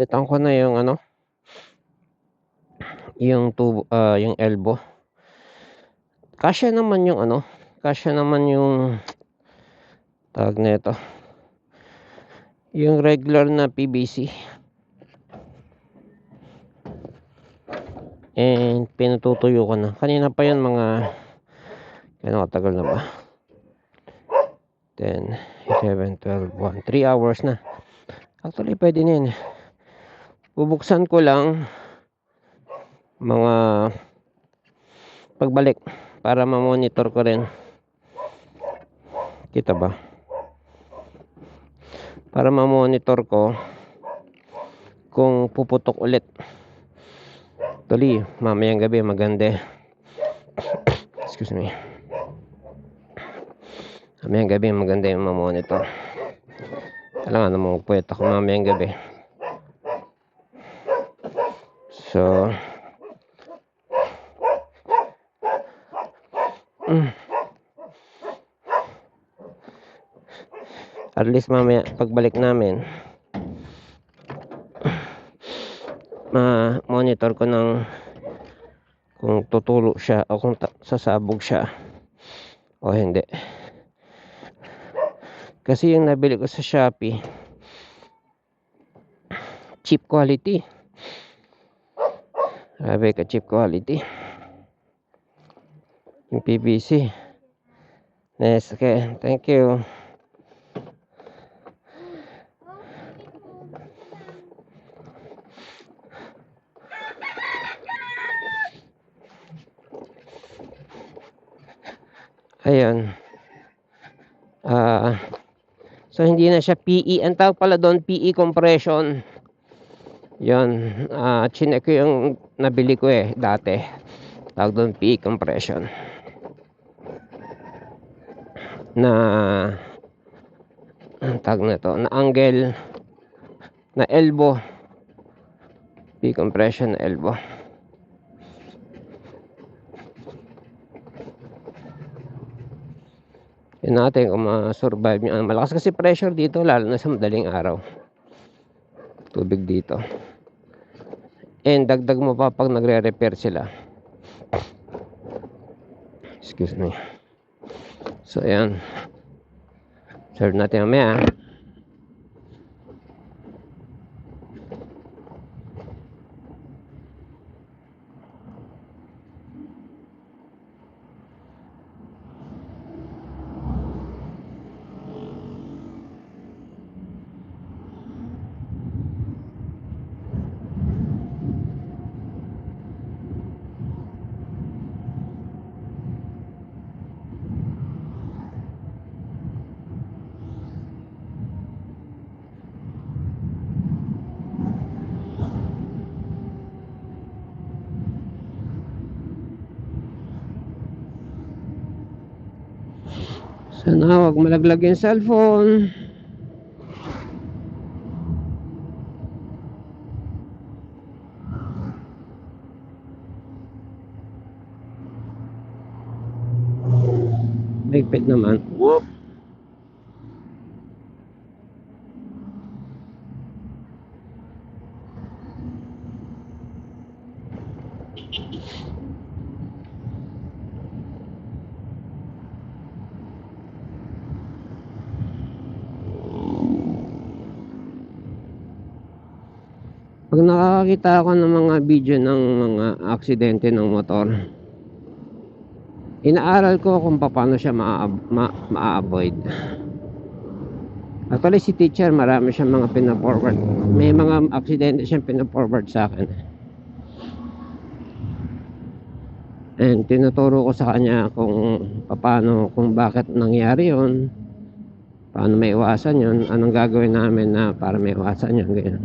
Palitan ko na yung ano, yung tubo, yung elbow. Kasya naman yung ano, kasya naman yung tawag nito, yung regular na PVC. And pinututuyo ko na. Kanina pa yun, mga ano katagal na ba? 10, 11, 12, 1, 3 hours na. Actually, pwede na yun. Bubuksan ko lang mga pagbalik para ma-monitor ko rin. Kita ba? Para ma-monitor ko kung puputok ulit. Actually, mamayang gabi maganda. Excuse me. Mamayang gabi maganda yung ma-monitor. Kailangan naman magpuyat ako mamayang gabi. So, at least mamaya pagbalik namin, ma-monitor ko ng kung tutulo siya o kung sasabog siya o hindi. Kasi yung nabili ko sa Shopee, cheap quality. Sabi ka, cheap quality yung PVC. Yes, okay, thank you. Ayun. So hindi na siya PE. Ang tawag pala doon, PE compression. Yun. Chinek ko yung nabili ko dati. Tawag doon PE compression. Na tawag na to, na angle, na elbow. PE compression na elbow. Yun natin kung ma-survive nyo. Malakas kasi pressure dito, lalo na sa madaling araw. Tubig dito. And dagdag mo pa pag nagre-repair sila. Excuse me. So ayan, serve natin mamaya. Sana wag malaglag yung cellphone. Bigpit naman. Whoop! Pag nakakita ako ng mga video ng mga aksidente ng motor, inaaral ko kung paano siya ma-avoid. Actually si teacher, marami siyang mga pina-forward. May mga aksidente siyang pina-forward sa akin. And tinuturo ko sa kanya kung paano, kung bakit nangyari yun, paano may iwasan yun, anong gagawin namin na para may iwasan yun, ganyan.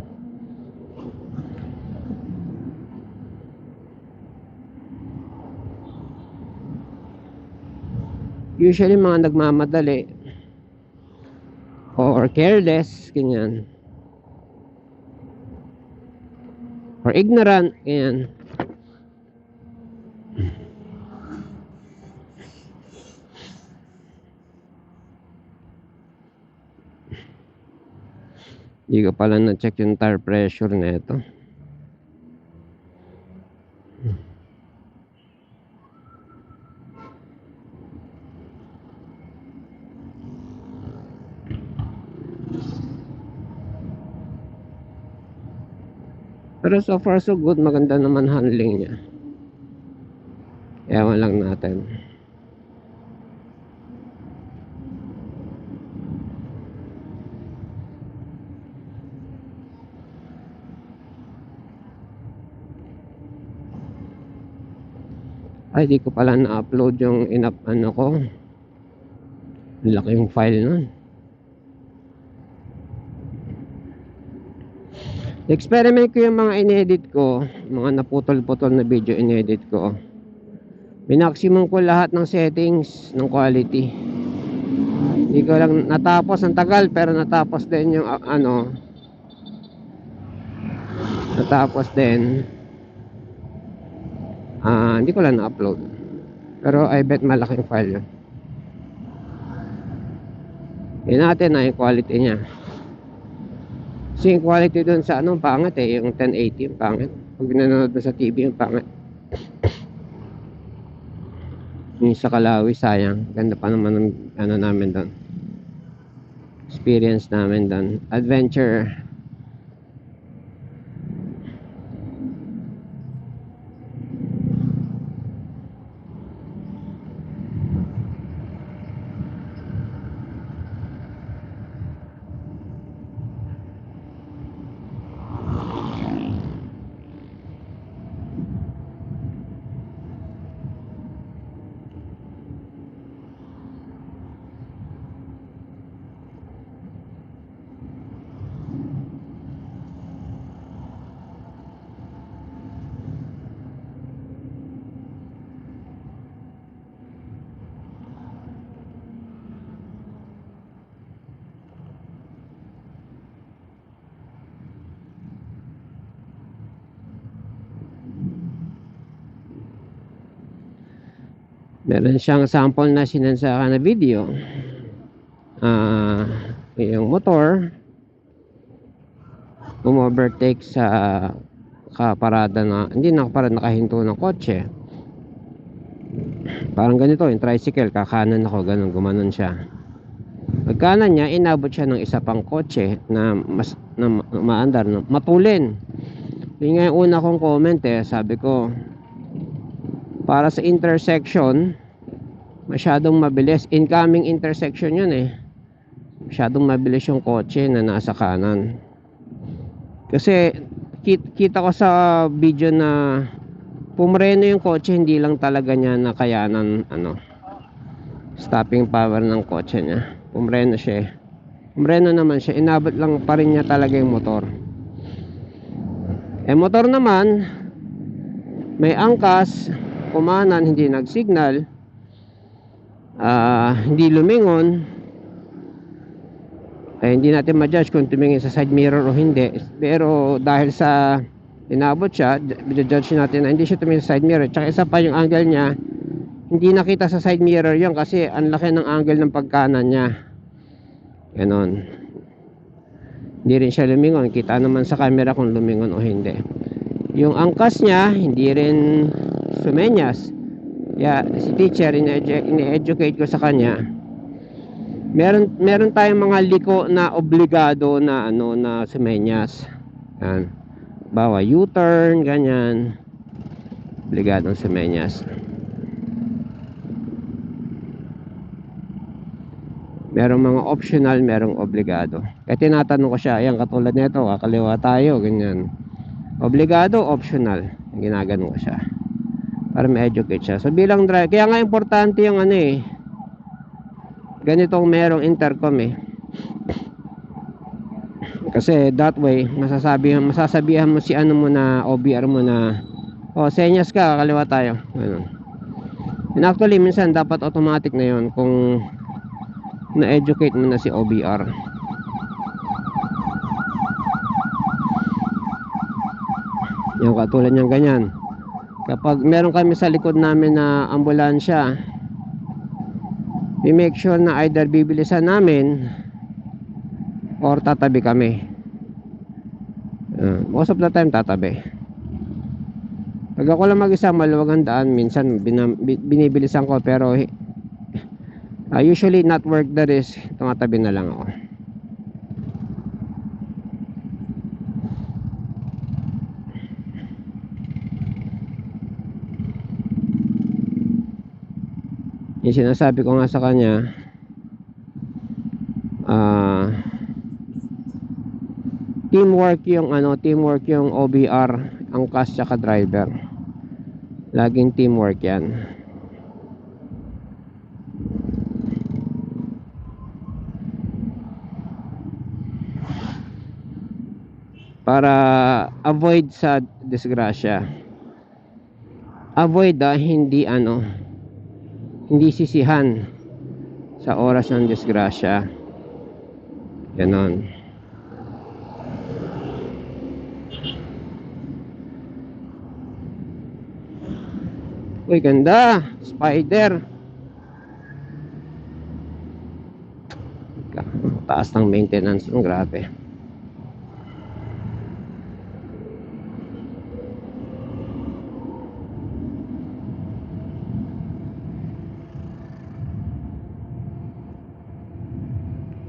Usually mga nagmamadali or careless, ganyan, or ignorant, ganyan. Hindi ko pala na-check yung tire pressure nito. Pero so far so good, maganda naman handling niya. Ewan lang natin. Ay, di ko pala na-upload yung ano ko. Laki yung file nun. Experiment ko yung mga inedit ko, mga naputol-putol na video inedit ko. Minaksimum ko lahat ng settings ng quality. Hindi ko lang natapos, ang tagal, pero natapos din yung ano. Natapos din. Hindi ko lang na-upload. Pero I bet malaking file yun. Yun natin na yung quality niya. Kasi yung quality dun sa ano, pangit eh. Yung 1080 yung pangit. Pag nanonood mo sa TV yung pangit. Yung sa Kalawi, sayang. Ganda pa naman ng ano namin doon. Experience namin doon. Adventure. Meron siyang sample na sinansa na video. Yung motor overtake sa kaparada na, hindi nakaparada, nakahinto ng kotse. Parang ganito, yung tricycle, kakanan ako, ganun, gumanon siya. Pagkanan niya, inabot siya ng isa pang kotse na mas na maandar, na matulin. Yung nga yung una kong comment eh, sabi ko, para sa intersection, masyadong mabilis. Incoming intersection yun eh. Masyadong mabilis yung kotse na nasa kanan. Kasi kita ko sa video na pumreno yung kotse, hindi lang talaga niya nakayanan ano, stopping power ng kotse niya. Pumreno siya. Pumreno naman siya, inabot lang pa rin niya talaga yung motor. Motor naman, may angkas, kumanan, hindi nagsignal, hindi lumingon. Hindi natin ma-judge kung tumingin sa side mirror o hindi. Pero dahil sa inabot siya, judge natin na hindi siya tumingin sa side mirror. Tsaka isa pa, yung angle niya, hindi nakita sa side mirror yun kasi ang laki ng angle ng pagkanan niya. Ganon. Hindi rin siya lumingon. Kita naman sa camera kung lumingon o hindi. Yung angkas niya, hindi rin sumenyas. Si teacher, ine-educate ko sa kanya. Meron tayong mga liko na obligado na ano, na sumenyas. Yan. Bawa U-turn, ganyan. Obligadong sumenyas. Merong mga optional, merong obligado. Kaya tinatanong ko siya, ayan, katulad nito, kakaliwa tayo, ganyan. Obligado, optional. Ginagano ko siya para ma-educate siya. So bilang driver, kaya nga importante yung ano eh, ganitong merong intercom eh. Kasi that way, masasabihan mo si ano mo na OBR mo na, senyas ka, kakaliwa tayo. Ganun. And actually, minsan dapat automatic na yun kung na-educate mo na si OBR. Yung katulad niyang ganyan. Kapag meron kami sa likod namin na ambulansya, we make sure na either bibilisan namin or tatabi kami. Most of the time tatabi. Pag ako lang mag-isa, maluwag ang daan, minsan binibilisan ko, pero usually not worth the risk, tumatabi na lang ako. Yung sinasabi ko nga sa kanya, teamwork yung OBR, angkas tsaka driver. Laging teamwork yan. Para avoid sa disgrasya. Avoid hindi sisihan sa oras ng disgrasya. Ganon. Uy, ganda! Spider! Taas ng maintenance. Grabe.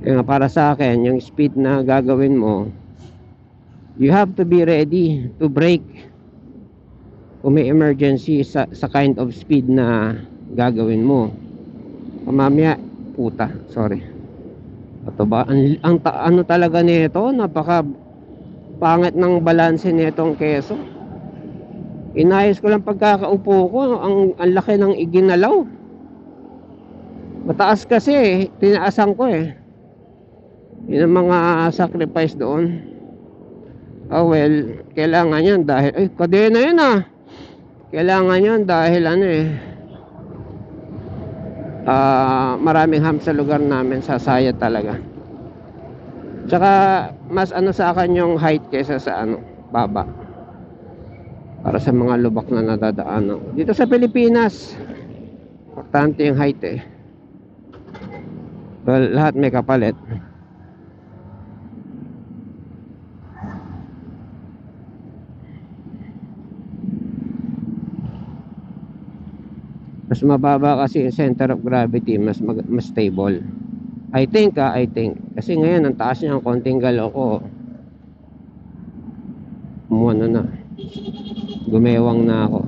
Kaya para sa akin, yung speed na gagawin mo, you have to be ready to brake kung may emergency sa kind of speed na gagawin mo. Mamaya, puta, sorry. Ito ba? Ano talaga nito? Napaka pangit ng balanse nitong keso. Inayos ko lang pagkakaupo ko, ang laki ng iginalaw. Mataas kasi, tinaasan ko eh. Yun ang mga sacrifice doon. Oh well, kailangan yan dahil kadena yun kailangan yun dahil maraming ham sa lugar namin, sasaya talaga. Tsaka mas sa akin yung height kaysa sa baba, para sa mga lubak na nadadaan dito sa Pilipinas. Importante yung height well, lahat may kapalit. Mas mababa kasi yung center of gravity, mas stable. I think kasi ngayon ang taas niya, ang konting galaw ko gumewang na ako.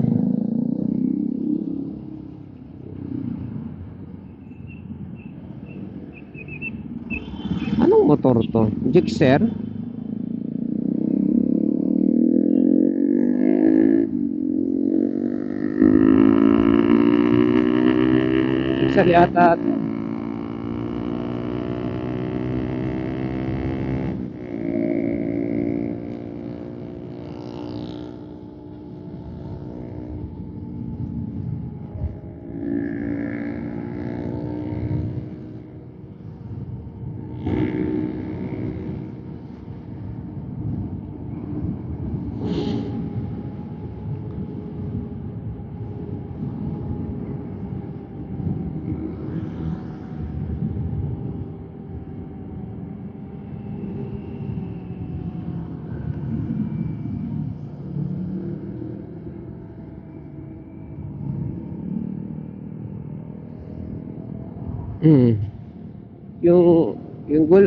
Anong motor to? Gixxer? Gixxer yata.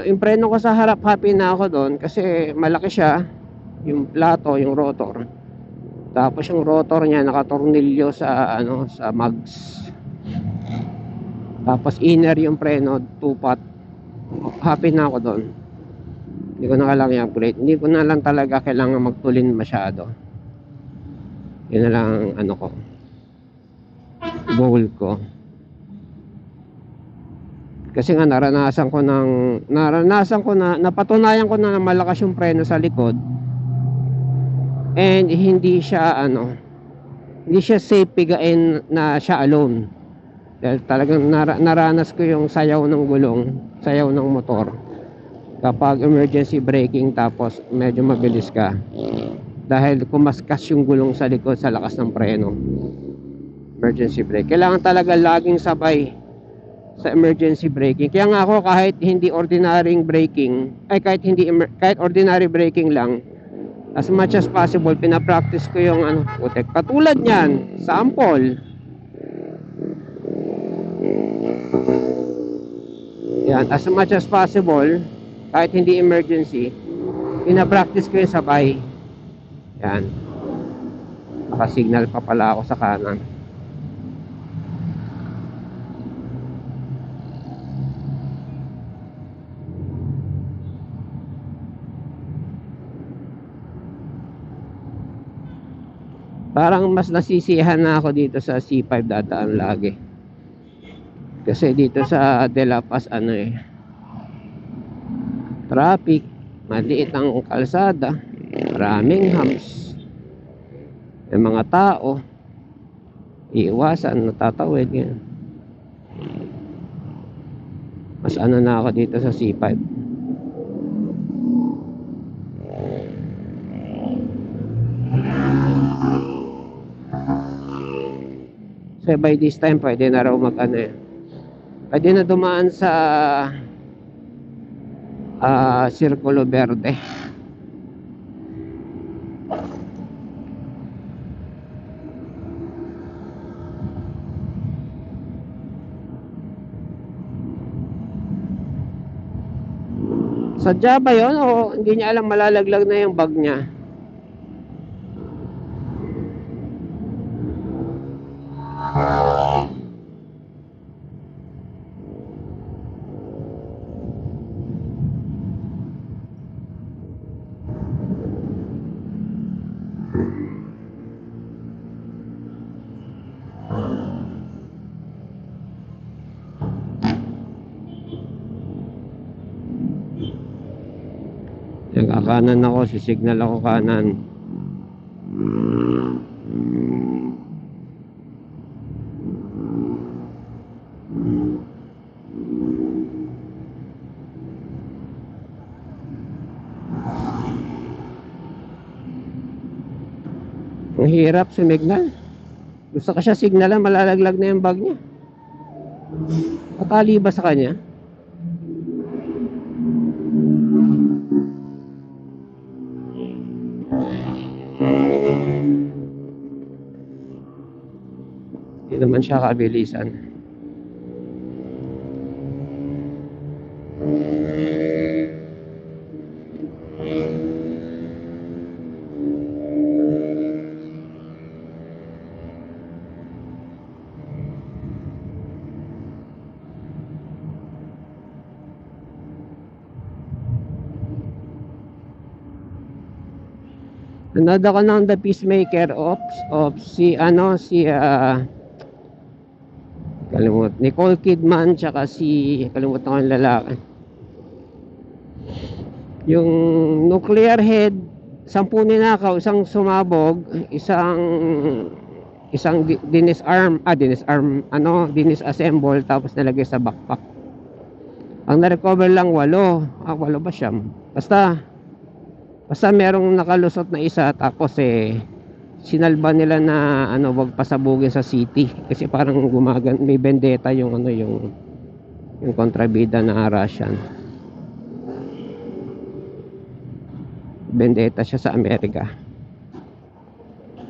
Yung preno ko sa harap, happy na ako doon kasi malaki siya, yung plato, yung rotor. Tapos yung rotor niya nakatornilyo sa sa mags. Tapos inner yung preno, 2-pot. Happy na ako doon. Hindi ko na kailangan i-upgrade. Hindi ko na lang talaga kailangan magtulin masyado. Yun na lang goal ko. Kasi nga naranasan ko na napatunayan ko na malakas yung preno sa likod. And hindi siya safe pigain na siya alone. Dahil talagang naranas ko yung sayaw ng gulong, sayaw ng motor kapag emergency braking tapos medyo mabilis ka, dahil kumaskas yung gulong sa likod sa lakas ng preno. Emergency brake, kailangan talaga laging sabay sa emergency braking. Kaya nga ako, kahit ordinary braking lang, As much as possible, pinapractice ko yung ano, putek. Katulad niyan, sample. Yan, as much as possible, kahit hindi emergency, pinapractice ko yung sabay. Yan. Naka-signal pa pala ako sa kanan. Parang mas nasisiyahan na ako dito sa C5 dadaan lagi. Kasi dito sa De La Paz traffic, maliit ang kalsada, maraming hams. May mga tao, iiwasan, natatawid yan. Mas na ako dito sa C5. So by this time pwede na raw pwede na dumaan sa Sirkulo Verde. Sadya ba yun o hindi niya alam malalaglag na yung bag niya? Nagkakanan ako, sisignal ako kanan. Ang hirap sumignal. Gusto ka siya signalan, malalaglag na yung bag niya. Patali ba sa kanya? Hindi naman siya kabilisan. Nanood ako ng The Peacemaker of si Nicole Kidman tsaka kalimutan ko yung lalaki. Yung nuclear head, 10 ninakaw, isang sumabog, isang dinisassemble tapos nilagay sa backpack. Ang na-recover lang 8. 8 ba siya? Basta merong nakalusot na isa, tapos sinalba nila na wag pasabugin sa city kasi parang may vendetta yung kontrabida na Russian. Vendetta siya sa Amerika.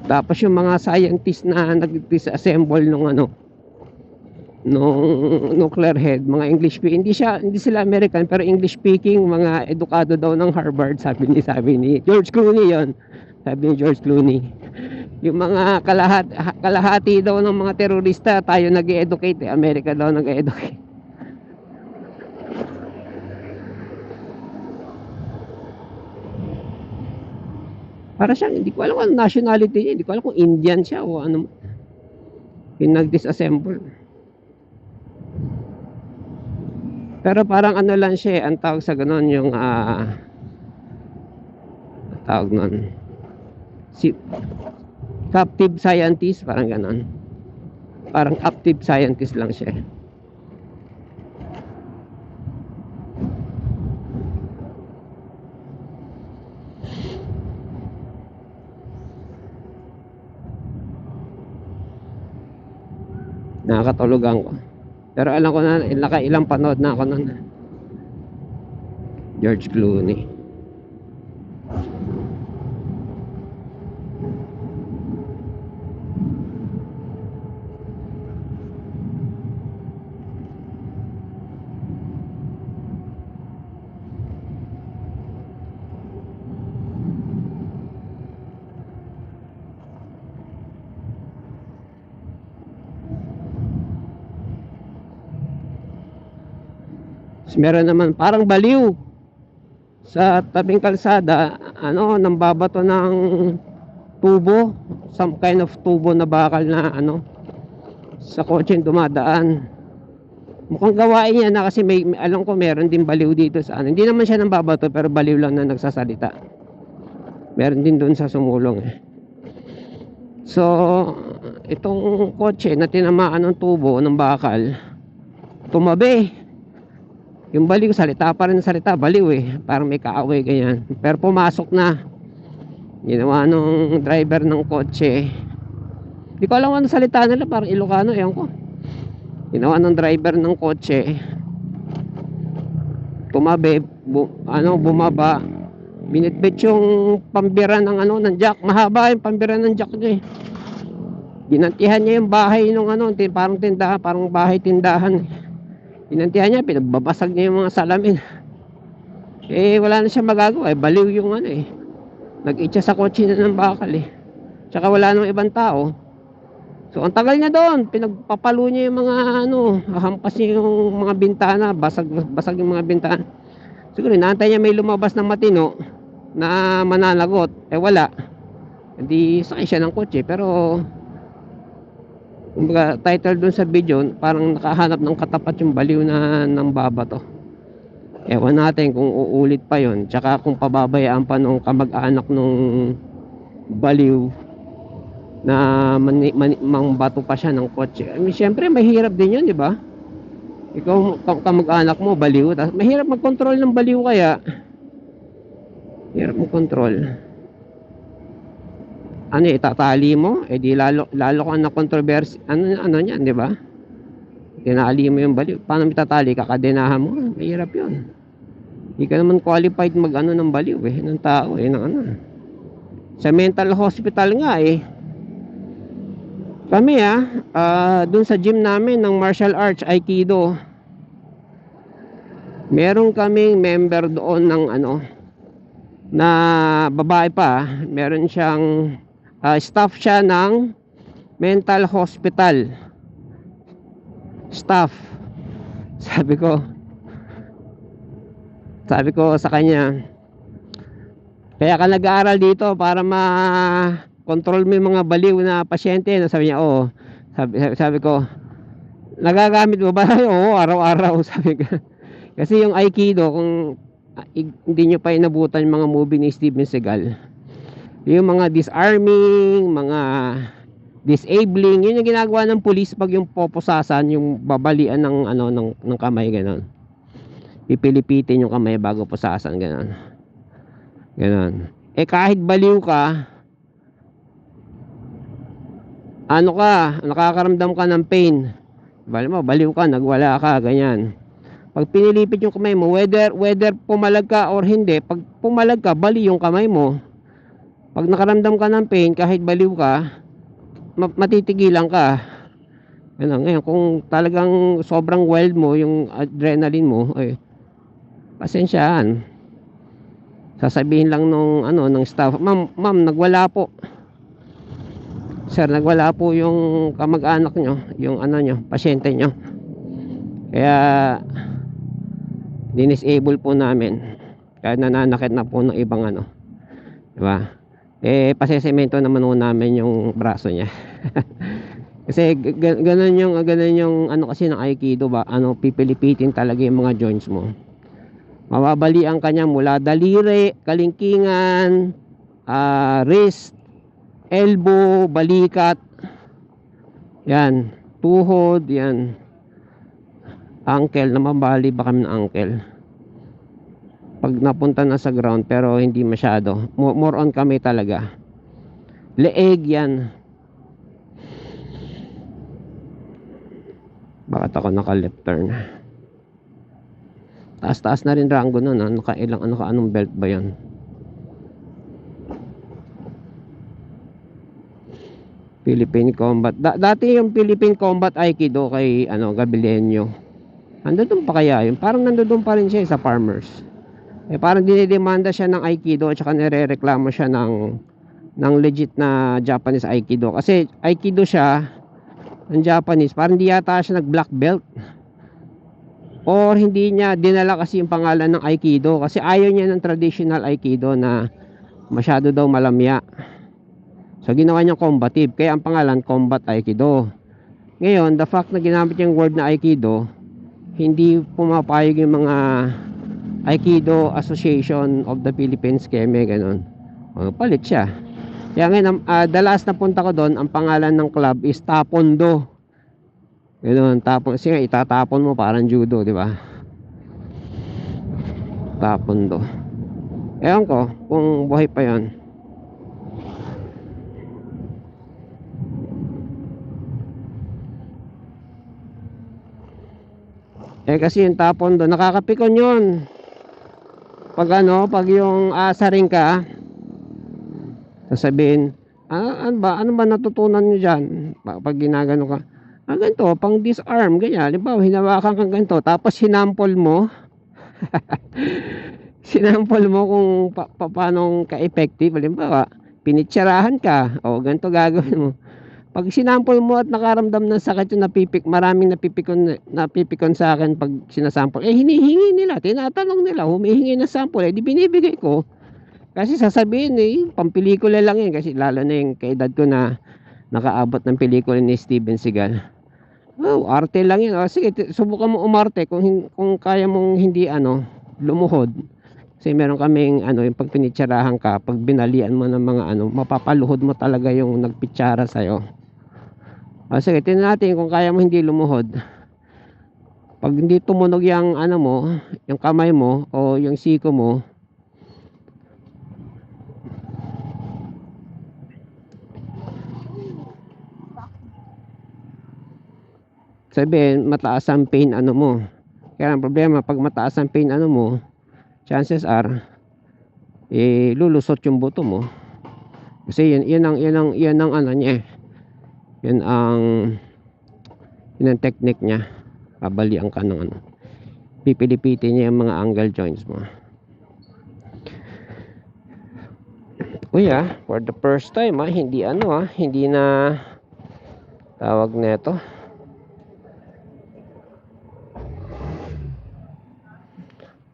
Tapos yung mga scientist na nag-disassemble nung nuclear head, mga English speaking, hindi sila American pero English speaking, mga edukado daw ng Harvard, sabi ni George Clooney yon. Sabi ni George Clooney, yung mga kalahati daw ng mga terorista tayo nag-educate, Amerika daw nag-educate. Para siyang, hindi ko alam kung nationality niya, hindi ko alam kung Indian siya o ano, yung nag-disassemble. Pero parang lang siya, ang tawag sa ganon yung tawag nun, captive scientist, parang ganon. Parang active scientist lang siya. Nakakatulugan ko. Pero alam ko na, ilang panood na ako nun. George Clooney. Meron naman parang baliw sa tabing kalsada, ano, nang babato ng tubo, some kind of tubo na bakal na ano sa kotse dumadaan. Mukhang gawain niya na kasi may alam ko meron din baliw dito sa ano. Hindi naman siya nang babato pero baliw lang na nagsasalita. Meron din doon sa sumulong eh. So, itong kotse na tinamaan ng tubo ng bakal, tumabi. Yung baliw, salita pa rin ng salita, baliw eh. Parang may kaaway ganyan. Pero pumasok na. Ginawa nung driver ng kotse. Hindi ko alam ano salita nila, parang Ilocano, ewan ko. Ginawa ng driver ng kotse. Tumabi, bumaba. Binitbit yung pambira ng ano, ng jack. Mahaba yung pambira ng jack niya eh. Ginantihan niya yung bahay ng ano, parang tindahan, parang bahay tindahan. Ginantihan niya, pinagbabasag niya yung mga salamin. Eh, wala na siya magagawa. Eh, baliw yung ano eh. Nag-itcha sa kotse na ng bakal eh. Tsaka wala nang ibang tao. So, ang tagal niya doon. Pinagpapalo niya yung mga ano, hahampas niya yung mga bintana. Basag yung mga bintana. Siguro, inaantay niya may lumabas ng matino na mananagot. Eh, wala. Hindi sakay siya ng kotse. Pero, kumbaga, title dun sa video, parang nakahanap ng katapat yung baliw na ng babato. Ewan natin kung uulit pa yon, tsaka kung pababayaan pa nung kamag-anak nung baliw na mangbato pa siya ng kotse. I mean, syempre mahirap din yun, di ba? Ikaw, kamag-anak mo baliw, mahirap mag-control ng baliw, kaya hirap mag-control. Ano, itatali mo, eh di lalo kang na controversy, ano niyan, di ba? Tinali mo yung baliw, paano itatali? Kakadenahan mo, mahirap yun. Hindi ka naman qualified mag ano ng baliw eh, ng tao eh, ng ano. Sa mental hospital nga eh. Kami dun sa gym namin ng martial arts, Aikido, meron kaming member doon ng ano, na babae pa, meron siyang staff siya ng mental hospital staff. Sabi ko sa kanya, kaya ka nag-aaral dito para ma-control mo yung mga baliw na pasyente. Sabi niya, oo. Sabi ko, nagagamit mo ba? Oo, araw-araw. Sabi ko. Kasi yung Aikido, kung hindi nyo pa inabutan yung mga movie ni Steven Seagal, yung mga disarming, mga disabling, yun yung ginagawa ng police pag yung poposasan, yung babalian ng ano ng kamay, gano'n. Pipilipitin yung kamay bago posasan, gano'n. Gano'n. Eh kahit baliw ka, ano ka, nakakaramdam ka ng pain. Baliw ka, nagwala ka, ganyan. Pag pinilipit yung kamay mo, whether pumalag ka or hindi, pag pumalag ka, bali yung kamay mo. Pag nakaramdam ka ng pain, kahit baliw ka, matitigilan ka. Ngayon, kung talagang sobrang wild mo, yung adrenaline mo, ay pasensyaan. Sasabihin lang ng staff, ma'am, nagwala po. Sir, nagwala po yung kamag-anak nyo, yung pasyente nyo. Kaya dinisable po namin. Kaya nananakit na po ng ibang diba? Eh, pasesemento naman po namin yung braso niya. Kasi ganun yung kasi ng Aikido ba, pipilipitin talaga yung mga joints mo. Mababalian ka niya mula daliri, kalingkingan, wrist, elbow, balikat, yan, tuhod, yan, ankle, namabali ba kami ng ankle pag napunta na sa ground, pero hindi masyado, more on kami talaga. Leeg, yan. Bakit ako naka left turn? Taas na rin rango nun, anong belt ba yan? Philippine Combat. Dati yung Philippine Combat Aikido kay Gabilienyo. Nandoon pa kaya yun? Parang nandoon pa rin siya sa Farmers. Eh parang dinidemanda siya ng Aikido at saka nirereklamo siya ng legit na Japanese Aikido. Kasi Aikido siya ng Japanese, parang di yata siya nag black belt. or hindi niya dinala kasi yung pangalan ng Aikido kasi ayaw niya ng traditional Aikido na masyado daw malamya. So ginawa niyang combative, kaya ang pangalan Combat Aikido. Ngayon, the fact na ginamit yung word na Aikido, hindi pumapayag yung mga Aikido Association of the Philippines, keme ganun. Palit siya. Kaya ngayon, the last na punta ko doon, ang pangalan ng club is Tapondo. Ganun, tapon, kasi itatapon mo parang judo, di ba? Tapondo. Ewan ko kung buhay pa yon. Kasi yung Tapondo, nakakapikon yun. Pag pag yung asaring ka, sasabihin, ano ba natutunan nyo dyan? Pag ginagano ka, ganito, pang disarm, ganyan. Halimbawa, hinawakan kang ganito, tapos sinampol mo, sinampol mo kung paano ka-effective. Halimbawa, pinitsarahan ka, o ganito gagawin mo. Pag sinampol mo at nakaramdam ng sakit yung maraming napipikon sa akin pag sinasample. Hinihingi nila, tinatanong nila, humihingi ng sample, di binibigay ko. Kasi sasabihin pampelikula lang yan. Kasi lalo na yung kaedad ko na nakaabot ng pelikula ni Steven Seagal. Arte lang yun. Sige, subukan mo umarte kung kaya mong hindi lumuhod. Kasi meron kaming yung pag pinitsarahan ka, pag binalian mo ng mga mapapaluhod mo talaga yung nagpitsara sa'yo. Sige, tingnan natin kung kaya mo hindi lumuhod. Pag hindi tumunog yung mo, yung kamay mo o yung siko mo, sabihin mataas ang pain mo. Kaya ang problema, pag mataas ang pain mo, chances are lulusot yung buto mo. Kasi yan ang niya. Yan ang technique niya. Babalian ka ng pipilipitin niya yung mga angle joints mo. Kuya, for the first time hindi hindi na tawag nito.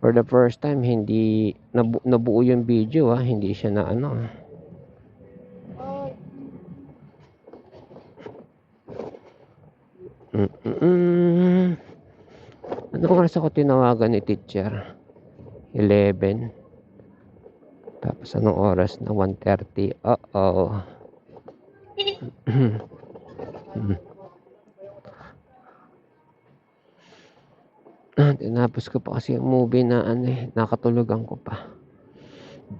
For the first time hindi nabuo yung video hindi siya na Anong oras ako tinawagan ni teacher? 11. Tapos anong oras na? 1:30. Tinapos ko pa kasi yung movie na nakatulugan ko pa.